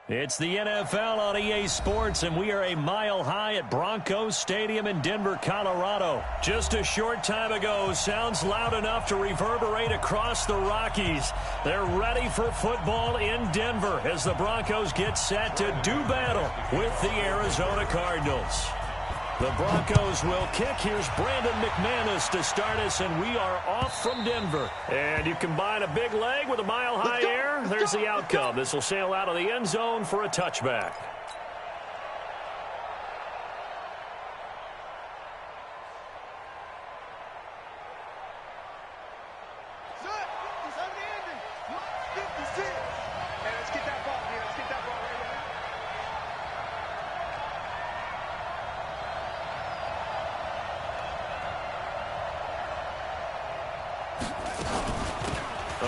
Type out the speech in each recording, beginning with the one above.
It's the NFL on EA Sports, and we are a mile high at Broncos Stadium in Denver, Colorado. Just a short time ago, sounds loud enough to reverberate across the Rockies. They're ready for football in Denver as the Broncos get set to do battle with the Arizona Cardinals. The Broncos will kick. Here's Brandon McManus to start us, and we are off from Denver. And you combine a big leg with a mile-high air, there's the outcome. This will sail out of the end zone for a touchback.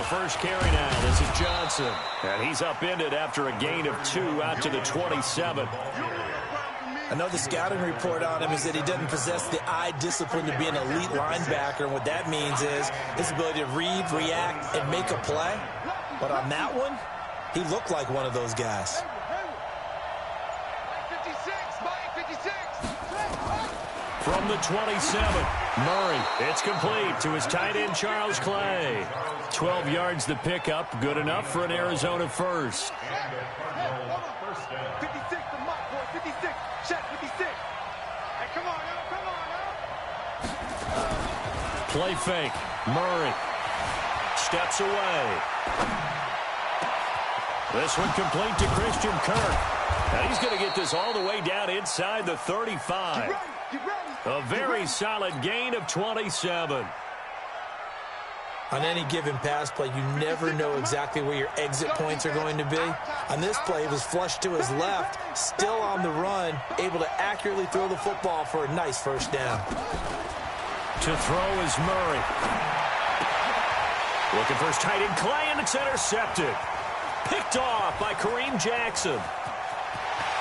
First carry now. This is Johnson. And he's upended after a gain of 2 out to the 27. I know the scouting report on him is that he doesn't possess the eye discipline to be an elite linebacker. And what that means is his ability to read, react, and make a play. But on that one, he looked like one of those guys. From the 27, Murray. It's complete to his tight end, Charles Clay. 12 yards the pickup, good enough for an Arizona first. 56, the mark, boy, 56. Check 56. Hey, come on, now. Play fake. Murray steps away. This one complete to Christian Kirk. Now he's going to get this all the way down inside the 35. A very solid gain of 27. On any given pass play, you never know exactly where your exit points are going to be. On this play, it was flushed to his left, still on the run, able to accurately throw the football for a nice first down. To throw is Murray. Looking for his tight end, Clay, and it's intercepted. Picked off by Kareem Jackson.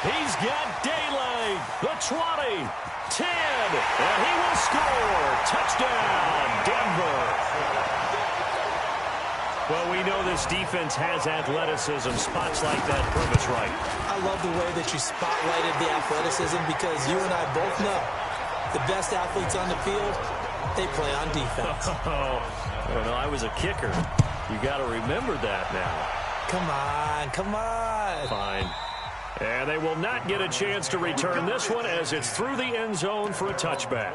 He's got daylight. The 20, 10, and he will score. Touchdown, Denver. Well, we know this defense has athleticism. Spots like that prove us right. I love the way that you spotlighted the athleticism because you and I both know the best athletes on the field, they play on defense. I don't know. I was a kicker. You got to remember that now. Come on, come on. Fine. And they will not get a chance to return this one as it's through the end zone for a touchback.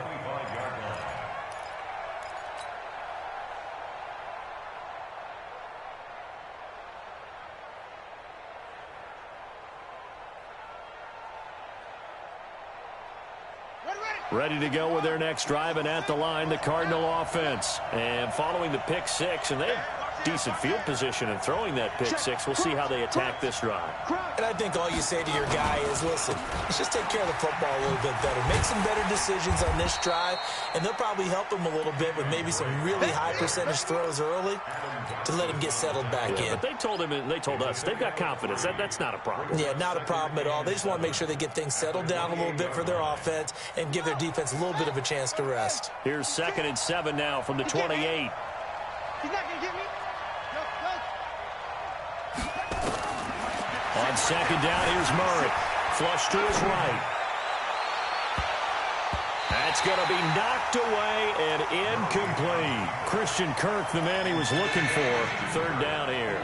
Ready to go with their next drive, and at the line, the Cardinal offense. And following the pick six, and they've decent field position in throwing that pick six. We'll see how they attack this drive. And I think all you say to your guy is, listen, let's just take care of the football a little bit better. Make some better decisions on this drive, and they'll probably help him a little bit with maybe some really high percentage throws early to let him get settled back in. But they told him, and they told us, they've got confidence. That's not a problem. Yeah, not a problem at all. They just want to make sure they get things settled down a little bit for their offense and give their defense a little bit of a chance to rest. Here's 2nd and 7 now from the 28. He's not going to get me. On 2nd down, here's Murray. Flush to his right. That's going to be knocked away and incomplete. Christian Kirk, the man he was looking for. 3rd down here.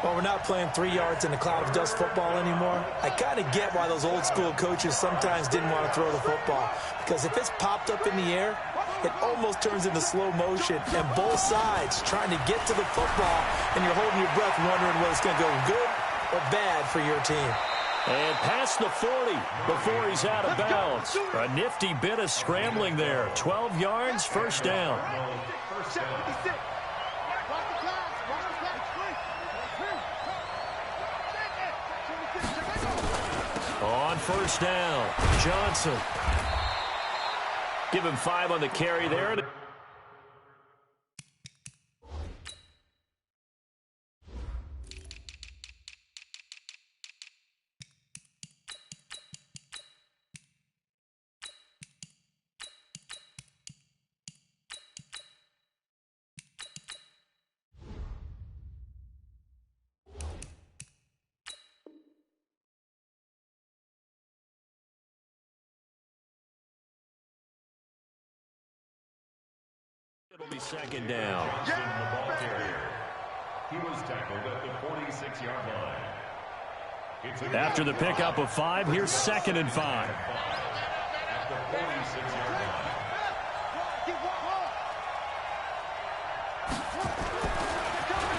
Well, we're not playing 3 yards in a cloud of dust football anymore. I kind of get why those old school coaches sometimes didn't want to throw the football. Because if it's popped up in the air, it almost turns into slow motion. And both sides trying to get to the football, and you're holding your breath wondering whether it's going to go good or bad for your team. And past the 40 before he's out of bounds. A nifty bit of scrambling there. 12 yards, 1st down. On 1st down, Johnson. Give him 5 on the carry there. It'll be 2nd down. He was tackled at the 46-yard line. After the pickup of 5, here's 2nd and 5. At the 46-yard line.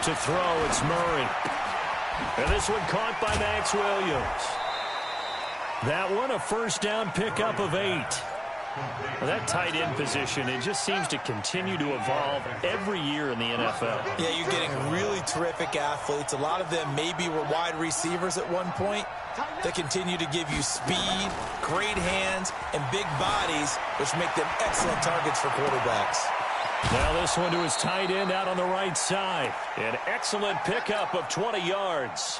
To throw, it's Murray. And this one caught by Max Williams. That one, a 1st down pickup of 8. Well, that tight end position, it just seems to continue to evolve every year in the NFL. Yeah, you're getting really terrific athletes. A lot of them maybe were wide receivers at one point. They continue to give you speed, great hands, and big bodies, which make them excellent targets for quarterbacks. Now this one to his tight end out on the right side. An excellent pickup of 20 yards.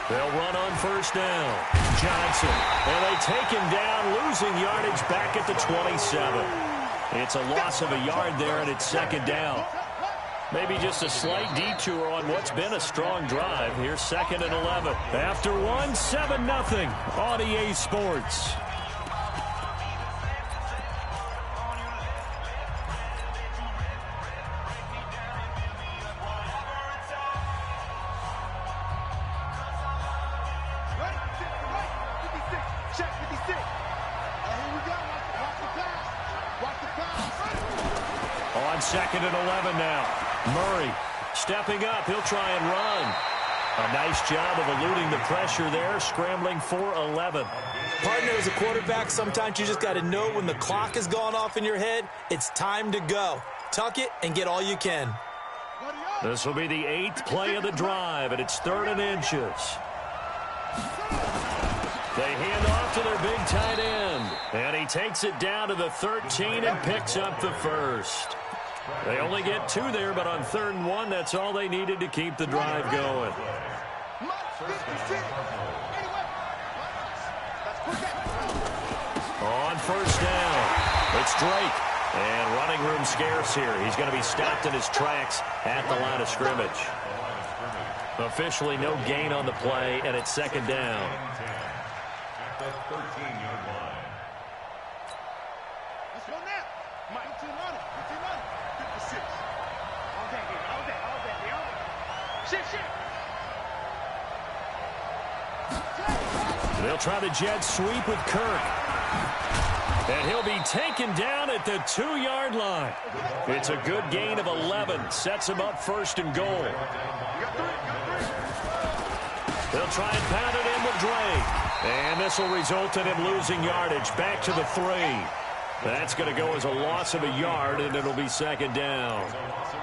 They'll run on 1st down. Johnson. And they take him down, losing yardage back at the 27. It's a loss of a yard there, and it's 2nd down. Maybe just a slight detour on what's been a strong drive. Here's 2nd and 11. After one, 7-0 on EA Sports. On 2nd and 11 now. Murray stepping up. He'll try and run. A nice job of eluding the pressure there, scrambling for 11. Partner, as a quarterback, sometimes you just got to know when the clock has gone off in your head, it's time to go. Tuck it and get all you can. This will be the 8th play of the drive, and it's 3rd and inches. They hand off to their big tight end, and he takes it down to the 13 and picks up the 1st. They only get 2 there, but on 3rd and 1, that's all they needed to keep the drive going. On 1st down, it's Drake. And running room scarce here. He's going to be stopped in his tracks at the line of scrimmage. Officially no gain on the play, and it's 2nd down. At the 13-yard line. Let's go now. Mike, 15 running. 56. All day. Shit. They'll try the jet sweep with Kirk. And he'll be taken down at the 2-yard line. It's a good gain of 11. Sets him up 1st and goal. They'll try and pound it in with Drake. And this will result in him losing yardage back to the 3. That's going to go as a loss of a yard, and it'll be second down.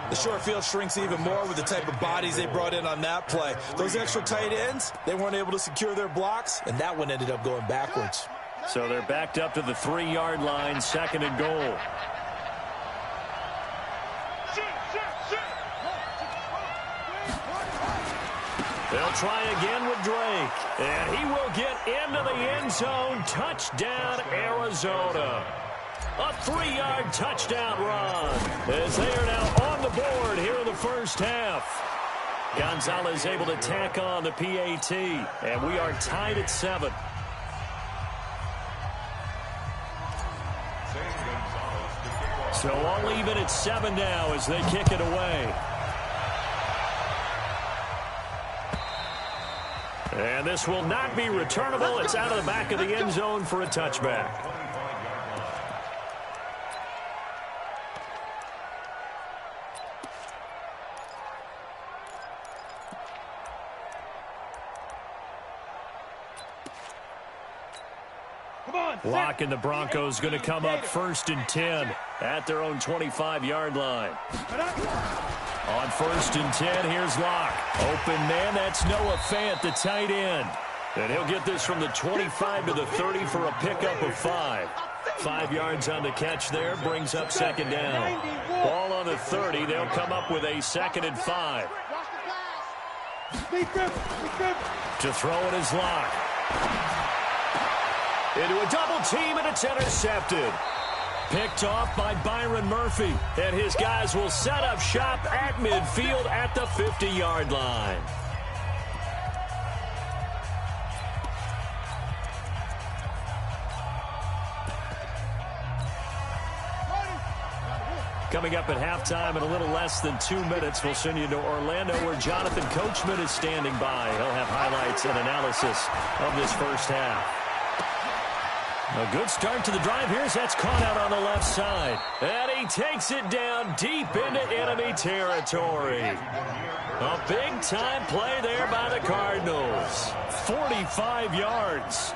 The short field shrinks even more with the type of bodies they brought in on that play. Those extra tight ends, they weren't able to secure their blocks, and that one ended up going backwards. So they're backed up to the 3-yard line, second and goal. They'll try again with Drake, and he will get into the end zone. Touchdown, Arizona. A 3-yard touchdown run as they are now on the board here in the first half. Gonzalez able to tack on the PAT, and we are tied at 7. So all even at 7 now as they kick it away. And this will not be returnable. It's out of the back of the end zone for a touchback. Lock and the Broncos going to come up 1st and 10 at their own 25-yard line. On 1st and 10, here's Locke. Open man, that's Noah Fant, the tight end. And he'll get this from the 25 to the 30 for a pickup of 5. 5 yards on the catch there, brings up second down. Ball on the 30, they'll come up with a 2nd and 5. To throw it is Locke. Into a double team, and it's intercepted. Picked off by Byron Murphy. And his guys will set up shop at midfield at the 50-yard line. Coming up at halftime in a little less than 2 minutes, we'll send you to Orlando where Jonathan Coachman is standing by. He'll have highlights and analysis of this first half. A good start to the drive. Here's that's caught out on the left side. And he takes it down deep into enemy territory. A big-time play there by the Cardinals. 45 yards.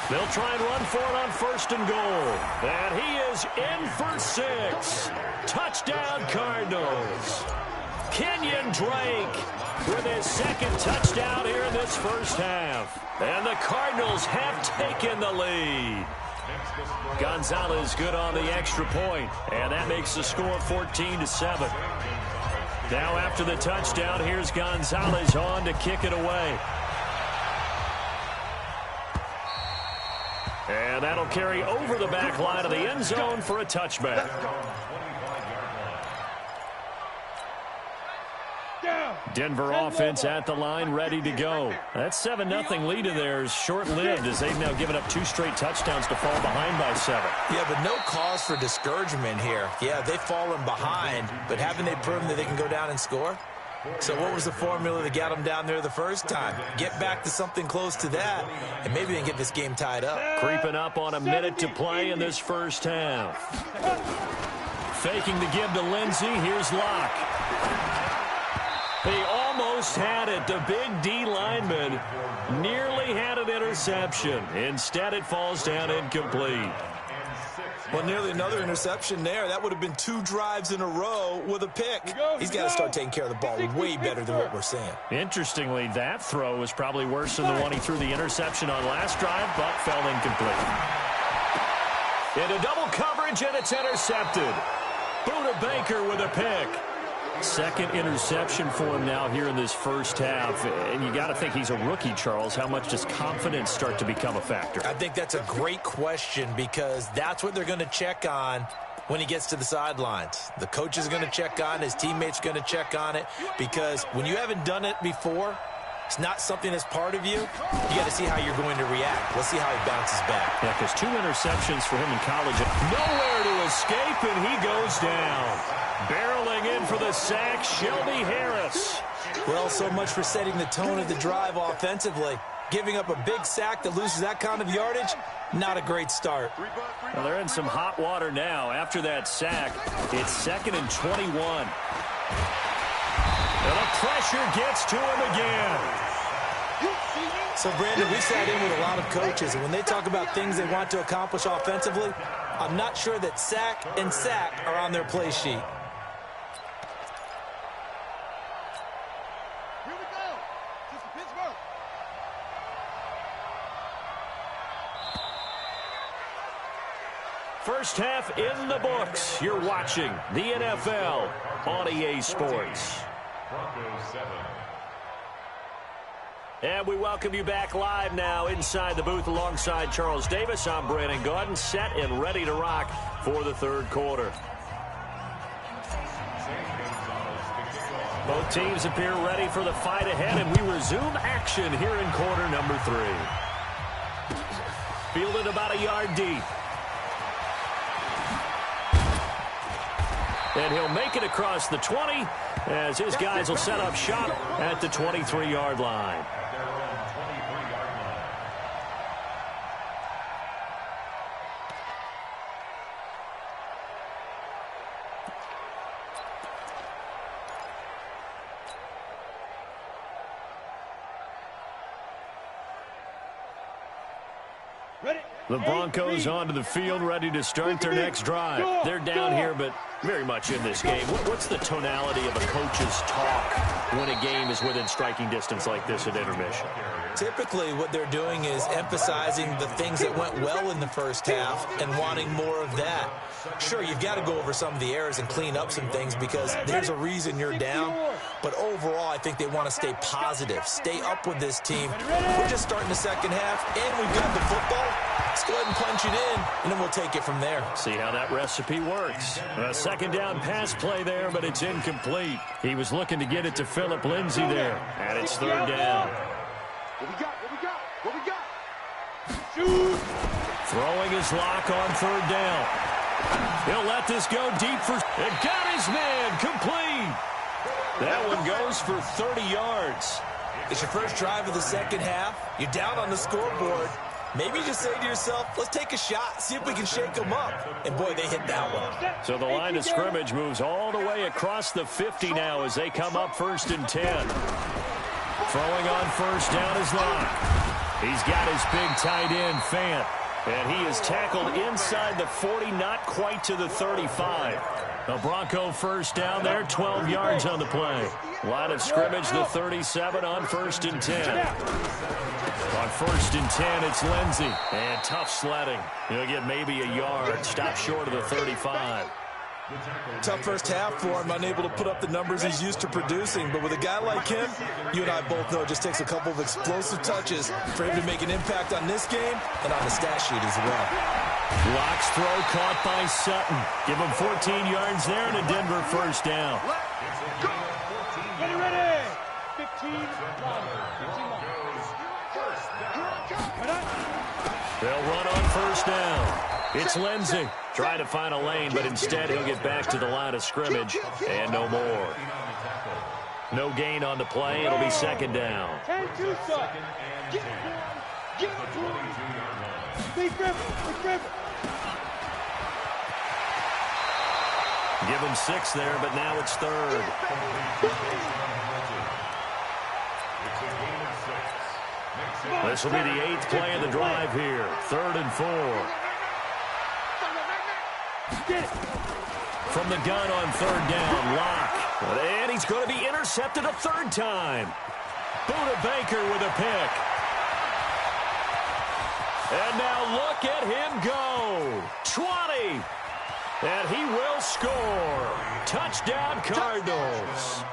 They'll try and run for it on 1st and goal. And he is in for 6. Touchdown, Cardinals. Kenyon Drake with his 2nd touchdown here in this first half. And the Cardinals have taken the lead. Gonzalez good on the extra point, and that makes the score 14-7. Now after the touchdown, here's Gonzalez on to kick it away. And that'll carry over the back line of the end zone for a touchback. Denver offense at the line, ready to go. That 7-0 lead of theirs short-lived as they've now given up 2 straight touchdowns to fall behind by 7. Yeah, but no cause for discouragement here. Yeah, they've fallen behind, but haven't they proven that they can go down and score? So what was the formula that got them down there the first time? Get back to something close to that, and maybe they can get this game tied up. Creeping up on a minute to play in this first half. Faking the give to Lindsey. Here's Locke. He almost had it. The big D lineman nearly had an interception. Instead, it falls down incomplete. Well, nearly another interception there. That would have been 2 drives in a row with a pick. He's got to start taking care of the ball way better than what we're seeing. Interestingly, that throw was probably worse than the one he threw the interception on last drive, but fell incomplete. Into double coverage, and it's intercepted. Buda Baker with a pick. 2nd interception for him now here in this first half. And you got to think he's a rookie, Charles. How much does confidence start to become a factor? I think that's a great question because that's what they're going to check on when he gets to the sidelines. The coach is going to check on it. His teammates going to check on it because when you haven't done it before, it's not something that's part of you. You got to see how you're going to react. Let's see how he bounces back. Yeah, because 2 interceptions for him in college. Nowhere to escape, and he goes down. Barreling in for the sack, Shelby Harris. Well, so much for setting the tone of the drive offensively. Giving up a big sack that loses that kind of yardage, not a great start. Well, they're in some hot water now. After that sack, it's 2nd and 21. And the pressure gets to him again. So, Brandon, we sat in with a lot of coaches, and when they talk about things they want to accomplish offensively, I'm not sure that sack and sack are on their play sheet. Here we go. This is Pittsburgh. First half in the books. You're watching the NFL on EA Sports. Broncos 7. And we welcome you back live now inside the booth alongside Charles Davis. I'm Brandon Gaudin, set and ready to rock for the third quarter. Both teams appear ready for the fight ahead, and we resume action here in quarter number 3. Fielded about a yard deep. And he'll make it across the 20 as his guys will set up shop at the 23-yard line. The Broncos onto the field, ready to start their next drive. They're down here, but very much in this game. What's the tonality of a coach's talk when a game is within striking distance like this at intermission? Typically, what they're doing is emphasizing the things that went well in the first half and wanting more of that. Sure, you've got to go over some of the errors and clean up some things because there's a reason you're down. But overall, I think they want to stay positive, stay up with this team. We're just starting the second half, and we've got the football. Let's go ahead and punch it in, and then we'll take it from there. See how that recipe works. A second down pass play there, but it's incomplete. He was looking to get it to Phillip Lindsay there, and it's third down. What we got? What we got? What we got? Shoot! Throwing his lock on third down. He'll let this go deep for... And got his man complete. That one goes for 30 yards. It's your first drive of the second half. You're down on the scoreboard. Maybe you just say to yourself, let's take a shot, see if we can shake them up. And, boy, they hit that one. So the line of scrimmage moves all the way across the 50 now as they come up 1st and 10. Throwing on first down is Locke. He's got his big tight end, Fant. And he is tackled inside the 40, not quite to the 35. A Bronco first down there, 12 yards on the play. Line of scrimmage, the 37 on 1st and 10. On 1st and 10, it's Lindsay. And tough sledding. He'll get maybe a yard. Stop short of the 35. Tough first half for him, unable to put up the numbers he's used to producing. But with a guy like him, you and I both know it just takes a couple of explosive touches for him to make an impact on this game and on the stat sheet as well. Locke's throw caught by Sutton. Give him 14 yards there and a Denver first down. Ready, ready. 15 They'll run on first down. It's Lindsay trying to find a lane, but instead he'll get back to the line of scrimmage and no more. No gain on the play. It'll be second down. 10-2, son. Give it to him. Big dribble. Give him 6 there, but now it's third. This will be the 8th play of the drive here. 3rd and 4. From the gun on third down, Locke. And he's going to be intercepted a third time. Buda Baker with a pick. And now look at him go. 20. And he will score. Touchdown, Cardinals.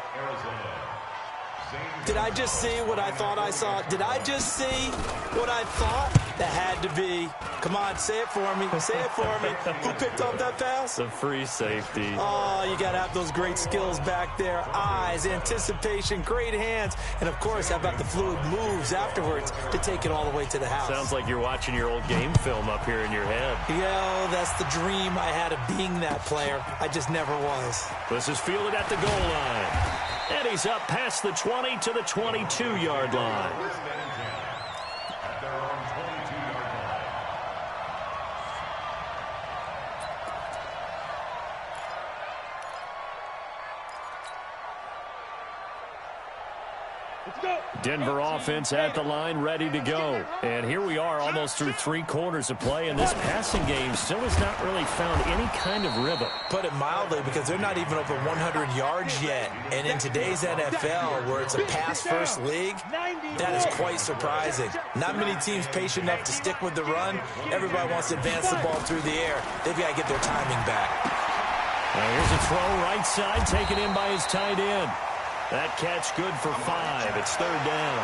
Did I just see what I thought I saw? Did I just see what I thought? That had to be. Come on, say it for me. Say it for me. Who picked up that pass? The free safety. Oh, you got to have those great skills back there. Eyes, anticipation, great hands. And, of course, how about the fluid moves afterwards to take it all the way to the house? Sounds like you're watching your old game film up here in your head. Yo, that's the dream I had of being that player. I just never was. This is fielded at the goal line. And he's up past the 20 to the 22-yard line. Denver offense at the line, ready to go. And here we are almost through 3 quarters of play, and this passing game still has not really found any kind of rhythm. Put it mildly, because they're not even over 100 yards yet. And in today's NFL, where it's a pass-first league, that is quite surprising. Not many teams patient enough to stick with the run. Everybody wants to advance the ball through the air. They've got to get their timing back. Now here's a throw right side, taken in by his tight end. That catch good for 5. It's 3rd down.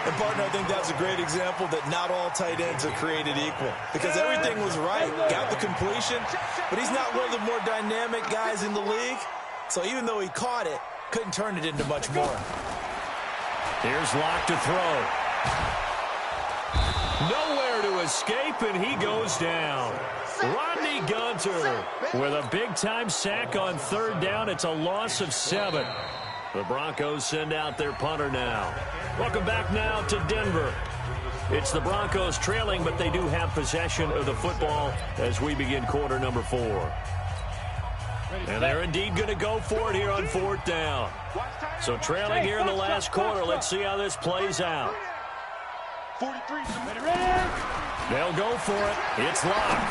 And, partner, I think that's a great example that not all tight ends are created equal. Because everything was right, got the completion, but he's not one of the more dynamic guys in the league. So even though he caught it, couldn't turn it into much more. Here's Locke to throw. Nowhere to escape, and he goes down. Rodney Gunter with a big-time sack on 3rd down. It's a loss of 7. The Broncos send out their punter now. Welcome back now to Denver. It's the Broncos trailing, but they do have possession of the football as we begin quarter number 4. And they're indeed going to go for it here on 4th down. So trailing here in the last quarter. Let's see how this plays out. They'll go for it. It's Locke.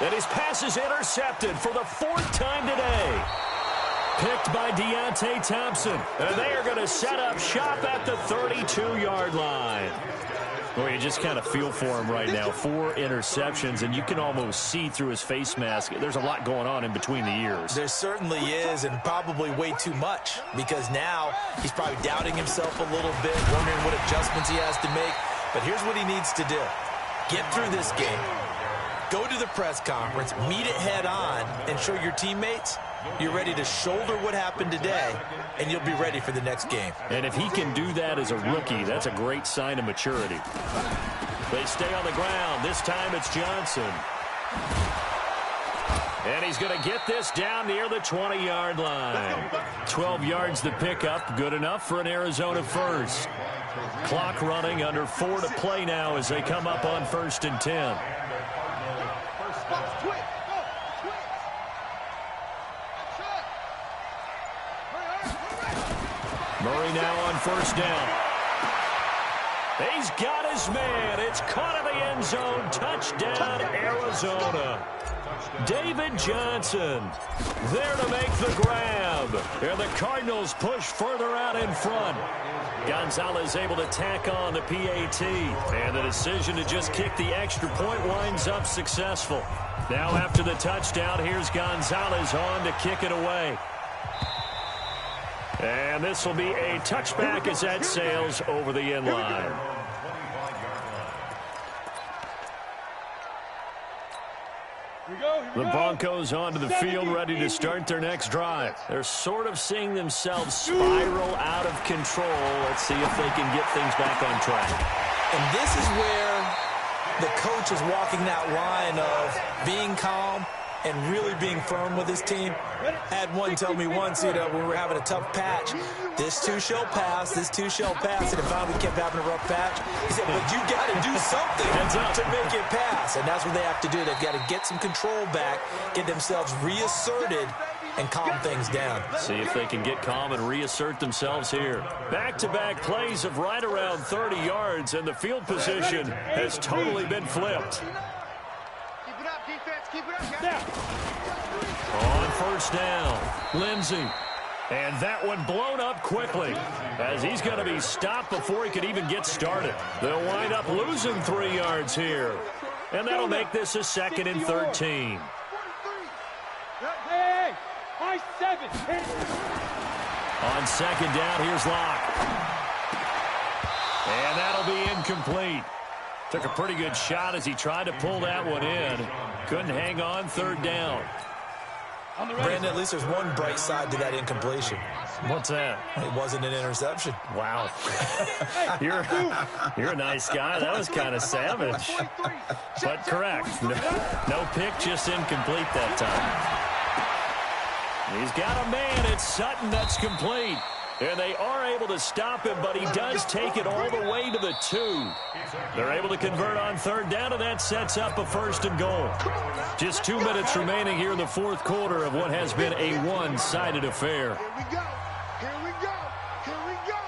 And his pass is intercepted for the 4th time today. Picked by Deontay Thompson. And they are going to set up shop at the 32-yard line. Well, you just kind of feel for him right now. 4 interceptions, and you can almost see through his face mask. There's a lot going on in between the ears. There certainly is, and probably way too much, because now he's probably doubting himself a little bit, wondering what adjustments he has to make. But here's what he needs to do. Get through this game. Go to the press conference, meet it head on, and show your teammates you're ready to shoulder what happened today, and you'll be ready for the next game. And if he can do that as a rookie, that's a great sign of maturity. They stay on the ground. This time it's Johnson. And he's going to get this down near the 20-yard line. 12 yards to pick up. Good enough for an Arizona first. Clock running, under 4 to play now as they come up on 1st and 10. Murray now on 1st down. He's got his man. It's caught in the end zone. Touchdown, Arizona. David Johnson there to make the grab. And the Cardinals push further out in front. Gonzalez able to tack on the PAT. And the decision to just kick the extra point winds up successful. Now after the touchdown, here's Gonzalez on to kick it away. And this will be a touchback as that sails over the end line. The Broncos onto the field, ready to start their next drive. They're sort of seeing themselves spiral out of control. Let's see if they can get things back on track. And this is where the coach is walking that line of being calm and really being firm with his team. I had one tell me once, when we were having a tough patch, this too shall pass, this too shall pass, and it finally kept having a rough patch. He said, but you got to do something to make it pass, and that's what they have to do. They've got to get some control back, get themselves reasserted, and calm things down. See if they can get calm and reassert themselves here. Back-to-back plays of right around 30 yards, and the field position has totally been flipped. On 1st down, Lindsey. And that one blown up quickly as he's going to be stopped before he could even get started. They'll wind up losing 3 yards here. And that'll make this a 2nd and 13. Hey, my 7. On 2nd down, here's Locke. And that'll be incomplete. Took a pretty good shot as he tried to pull that one in. Couldn't hang on. 3rd down. Brandon, at least there's one bright side to that incompletion. What's that? It wasn't an interception. Wow. You're a nice guy. That was kind of savage. But correct. No pick, just incomplete that time. He's got a man. It's Sutton that's complete. And they are able to stop him, but he does take it all the way to the 2. They're able to convert on 3rd down, and that sets up a 1st and goal. Just 2 minutes remaining here in the 4th quarter of what has been a one-sided affair. Here we go. Here we go. Here we go.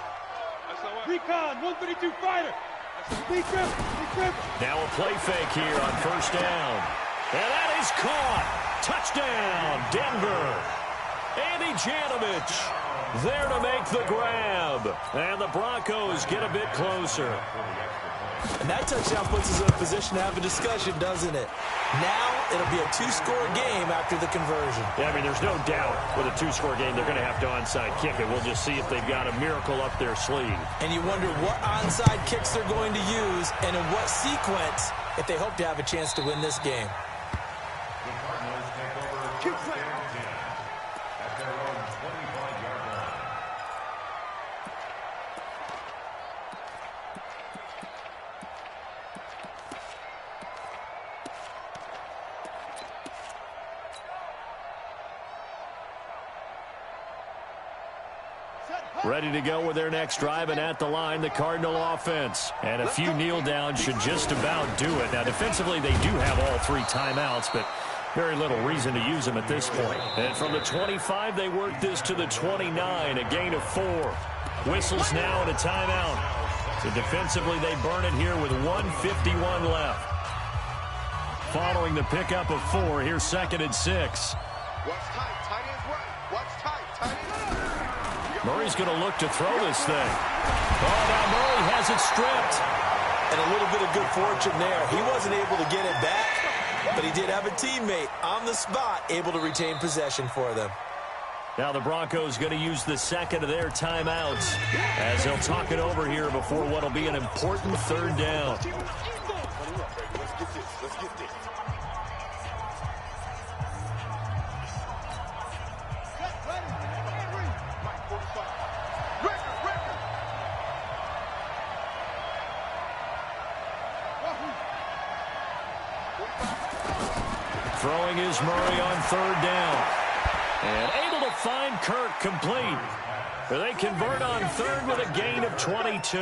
Recon, 132 fighter. Now a play fake here on first down. And that is caught. Touchdown, Denver. Andy Janovich there to make the grab. And the Broncos get a bit closer. And that touchdown puts us in a position to have a discussion, doesn't it? Now it'll be a two-score game after the conversion. Yeah, I mean, there's no doubt with a two-score game they're going to have to onside kick it. We'll just see if they've got a miracle up their sleeve. And you wonder what onside kicks they're going to use and in what sequence if they hope to have a chance to win this game. Ready to go with their next drive, and at the line, the Cardinal offense. And a few kneel downs should just about do it. Now, defensively, they do have all three timeouts, but very little reason to use them at this point. And from the 25, they work this to the 29, a gain of 4. Whistles now and a timeout. So defensively, they burn it here with 1:51 left. Following the pickup of 4, here's 2nd and 6. Watch tight, tight ends right. Watch tight, tight ends. Murray's going to look to throw this thing. Oh, now Murray has it stripped. And a little bit of good fortune there. He wasn't able to get it back, but he did have a teammate on the spot able to retain possession for them. Now the Broncos going to use the second of their timeouts as they'll talk it over here before what will be an important 3rd down. Throwing is Murray on 3rd down. And able to find Kirk complete. They convert on 3rd with a gain of 22.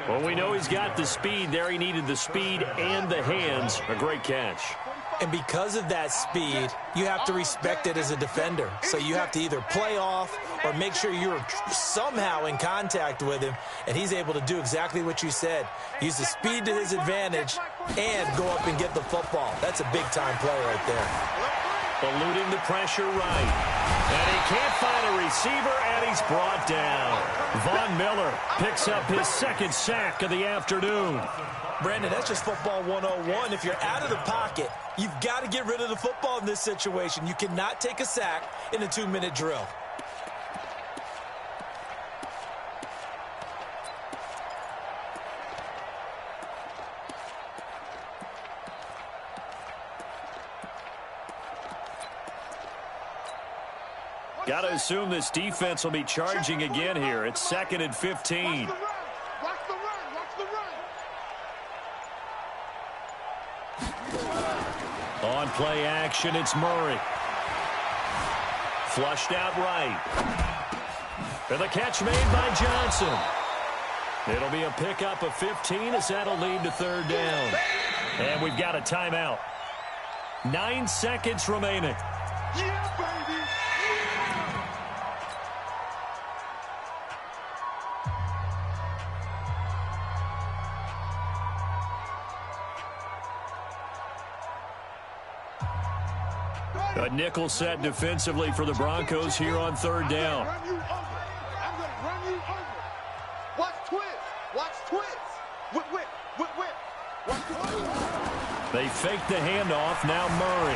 Well, we know he's got the speed there. He needed the speed and the hands. A great catch. And because of that speed, you have to respect it as a defender. So you have to either play off or make sure you're somehow in contact with him. And he's able to do exactly what you said. Use the speed to his advantage and go up and get the football. That's a big-time play right there. Eluding the pressure right. And he can't find a receiver, and he's brought down. Von Miller picks up his 2nd sack of the afternoon. Brandon, that's just football 101. If you're out of the pocket, you've got to get rid of the football in this situation. You cannot take a sack in a 2-minute drill. Got to assume this defense will be charging again here. It's 2nd and 15. Watch the run, watch the run. On play action, it's Murray. Flushed out right. And the catch made by Johnson. It'll be a pickup of 15 as that'll lead to 3rd down. And we've got a timeout. 9 seconds remaining. Yeah, baby. A nickel set defensively for the Broncos here on 3rd down. I'm going to run you over. Watch twist. Watch twist. Whip, whip, whip, whip. Watch twist. They fake the handoff. Now Murray.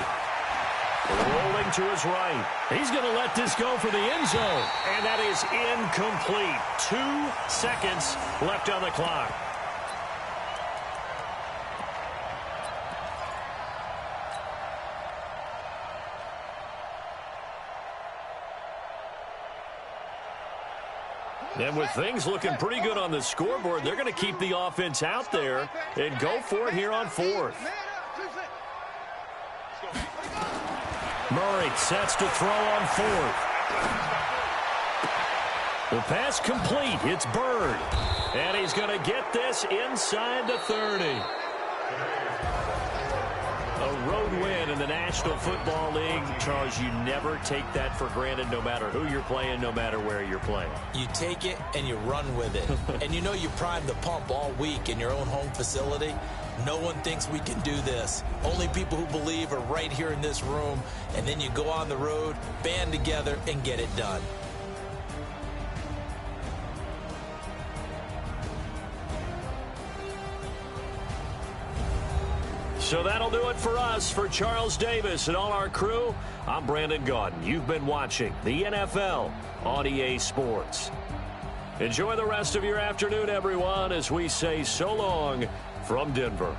Rolling to his right. He's going to let this go for the end zone. And that is incomplete. 2 seconds left on the clock. And with things looking pretty good on the scoreboard, they're going to keep the offense out there and go for it here on 4th. Murray sets to throw on 4th. The pass complete. It's Bird. And he's going to get this inside the 30. A road win in the National Football League. Charles, you never take that for granted no matter who you're playing, no matter where you're playing. You take it and you run with it. And you know you primed the pump all week in your own home facility. No one thinks we can do this. Only people who believe are right here in this room. And then you go on the road, band together, and get it done. So that'll do it for us. For Charles Davis and all our crew, I'm Brandon Gaudin. You've been watching the NFL on EA Sports. Enjoy the rest of your afternoon, everyone, as we say so long from Denver.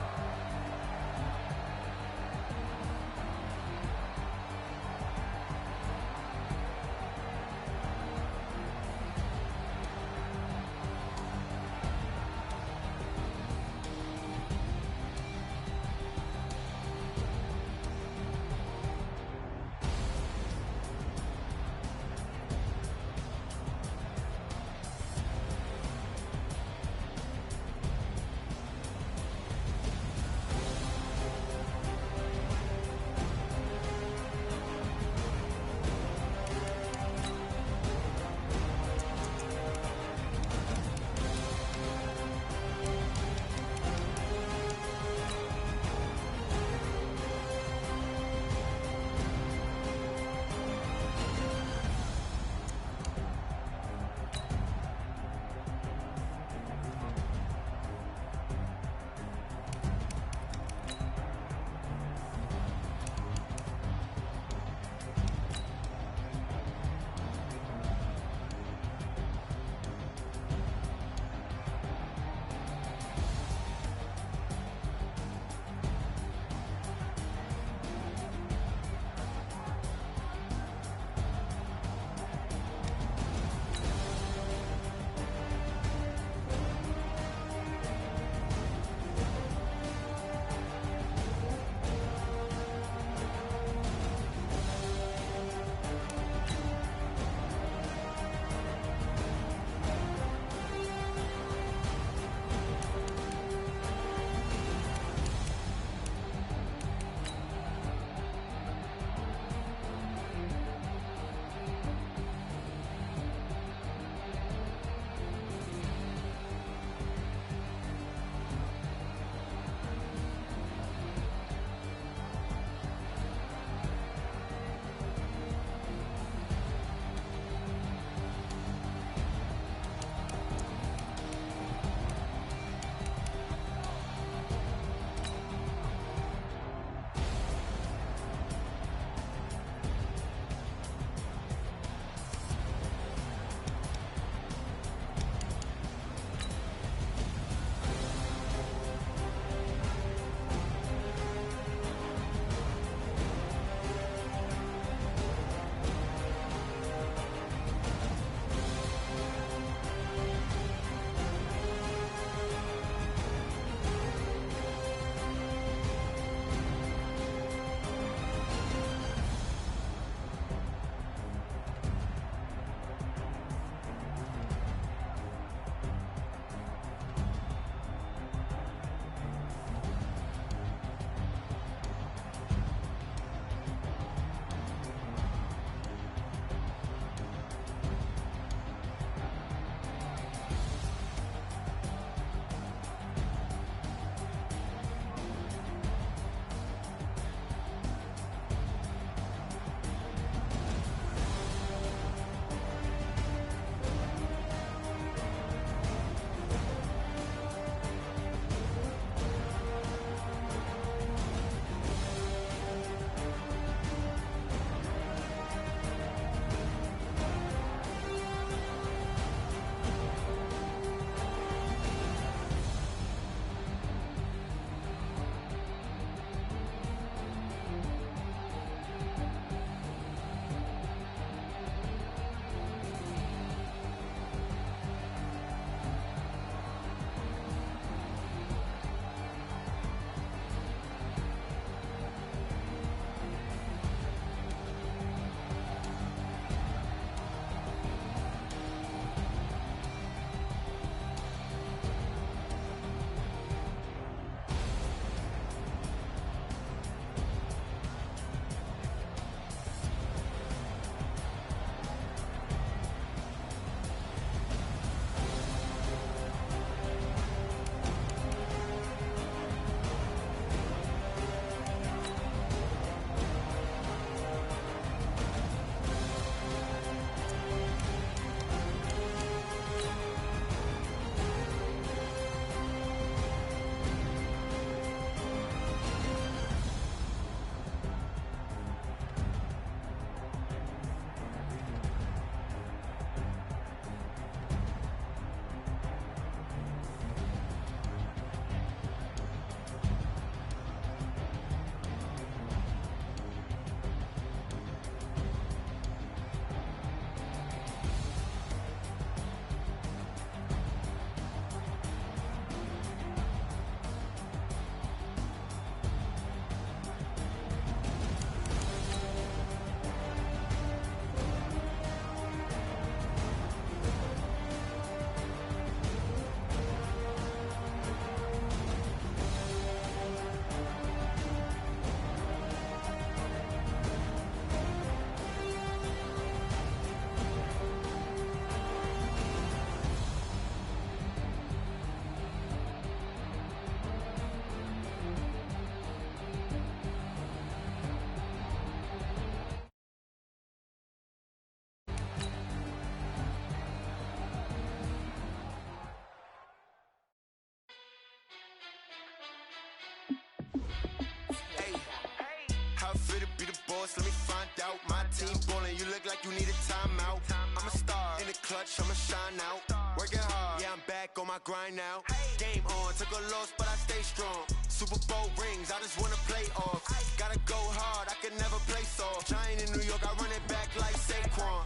force, let me find out. My team ballin', you look like you need a timeout. I'm a star in the clutch, I'ma shine out. Working hard, yeah, I'm back on my grind now. Game on, took a loss, but I stay strong. Super Bowl rings, I just wanna play off. Gotta go hard, I can never play soft. Giant in New York, I run it back like Saquon.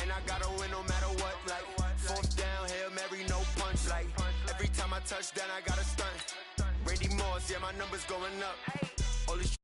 And I gotta win no matter what, like fourth down, Hail Mary, no punch. Like every time I touch down, I gotta stunt. Randy Moss, yeah, my numbers going up. All this